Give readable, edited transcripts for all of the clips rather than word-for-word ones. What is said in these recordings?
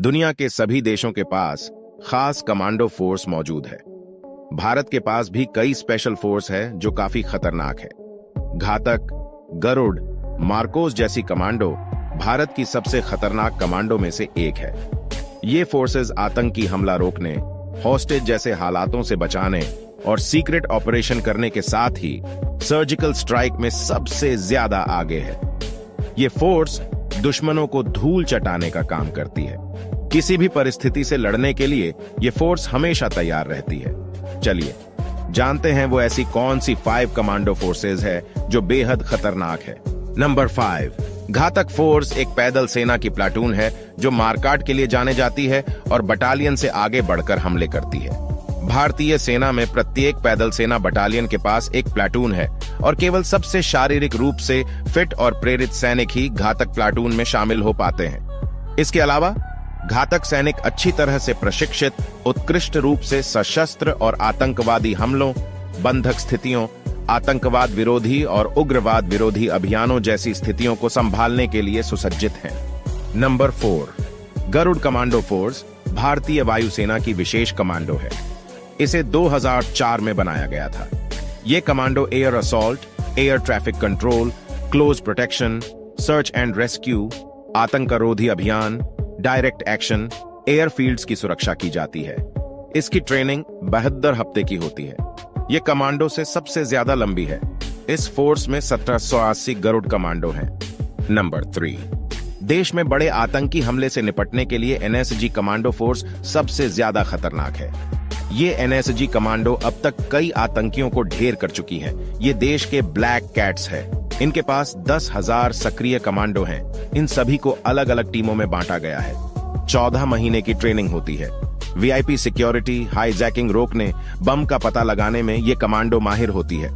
दुनिया के सभी देशों के पास खास कमांडो फोर्स मौजूद है। भारत के पास भी कई स्पेशल फोर्स है जो काफी खतरनाक है। घातक, गरुड़, मार्कोस जैसी कमांडो भारत की सबसे खतरनाक कमांडो में से एक है। ये फोर्सेस आतंकी हमला रोकने, हॉस्टेज जैसे हालातों से बचाने और सीक्रेट ऑपरेशन करने के साथ ही सर्जिकल स्ट्राइक में सबसे ज्यादा आगे है। ये फोर्स दुश्मनों को धूल चटाने का काम करती है। किसी भी परिस्थिति से लड़ने के लिए ये फोर्स हमेशा तैयार रहती है। चलिए जानते हैं वो ऐसी कौन सी 5 कमांडो फोर्सेस है जो बेहद खतरनाक है। नंबर 5, घातक फोर्स एक पैदल सेना की प्लाटून है जो मारकाट के लिए जाने जाती है और बटालियन से आगे बढ़कर हमले करती है। भारतीय सेना में प्रत्येक पैदल सेना बटालियन के पास एक प्लाटून है और केवल सबसे शारीरिक रूप से फिट और प्रेरित सैनिक ही घातक प्लाटून में शामिल हो पाते हैं। इसके अलावा घातक सैनिक अच्छी तरह से प्रशिक्षित, उत्कृष्ट रूप से सशस्त्र और आतंकवादी हमलों, बंधक स्थितियों, आतंकवाद विरोधी और उग्रवाद विरोधी अभियानों जैसी स्थितियों को संभालने के लिए सुसज्जित हैं। नंबर 4, गरुड़ कमांडो फोर्स भारतीय वायुसेना की विशेष कमांडो है। इसे 2004 में बनाया गया था। यह commando air assault, air traffic control, close protection, search and rescue, आतंकरोधी अभियान, डायरेक्ट एक्शन, एयरफील्ड्स की सुरक्षा की जाती है। इसकी ट्रेनिंग 72 हफ्ते की होती है। यह कमांडो से सबसे ज्यादा लंबी है। इस फोर्स में 1780 गरुड़ कमांडो हैं। नंबर 3, देश में बड़े आतंकी हमले से निपटने के लिए एनएसजी कमांडो फोर्स सबसे ज्यादा खतरनाक है। ये एनएसजी कमांडो अब तक कई आतंकियों को ढेर कर चुकी है। ये देश के ब्लैक कैट्स है। इनके पास 10,000 सक्रिय कमांडो हैं। इन सभी को अलग अलग टीमों में बांटा गया है। 14 महीने की ट्रेनिंग होती है। वीआईपी सिक्योरिटी, हाईजैकिंग रोकने, बम का पता लगाने में ये कमांडो माहिर होती है।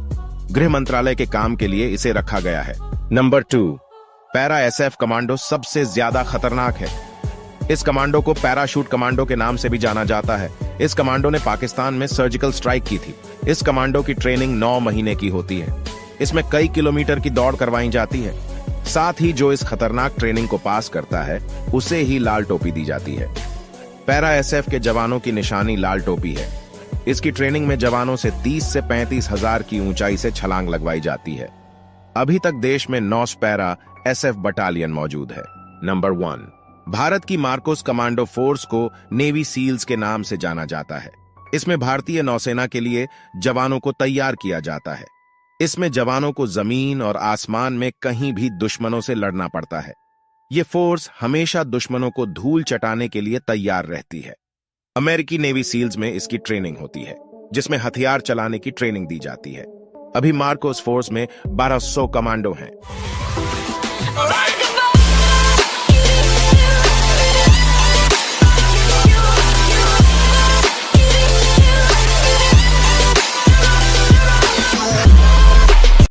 गृह मंत्रालय के काम के लिए इसे रखा गया है। नंबर 2, पैरा एसएफ कमांडो सबसे ज्यादा खतरनाक है। इस कमांडो को पैराशूट कमांडो के नाम से भी जाना जाता है। इस कमांडो ने पाकिस्तान में सर्जिकल स्ट्राइक की थी। इस कमांडो की ट्रेनिंग 9 महीने की होती है। इसमें कई किलोमीटर की दौड़ करवाई जाती है। साथ ही जो इस खतरनाक ट्रेनिंग को पास करता है उसे ही लाल टोपी दी जाती है। पैरा एसएफ के जवानों की निशानी लाल टोपी है। इसकी ट्रेनिंग में जवानों से 30 से 35 हजार की ऊंचाई से छलांग लगवाई जाती है। अभी तक देश में 9 पैरा एसएफ बटालियन मौजूद है। नंबर 1, भारत की मार्कोस कमांडो फोर्स को नेवी सील्स के नाम से जाना जाता है। इसमें भारतीय नौसेना के लिए जवानों को तैयार किया जाता है। इसमें जवानों को जमीन और आसमान में कहीं भी दुश्मनों से लड़ना पड़ता है। ये फोर्स हमेशा दुश्मनों को धूल चटाने के लिए तैयार रहती है। अमेरिकी नेवी सील्स में इसकी ट्रेनिंग होती है, जिसमें हथियार चलाने की ट्रेनिंग दी जाती है। अभी मार्कोस फोर्स में 1200 कमांडो हैं।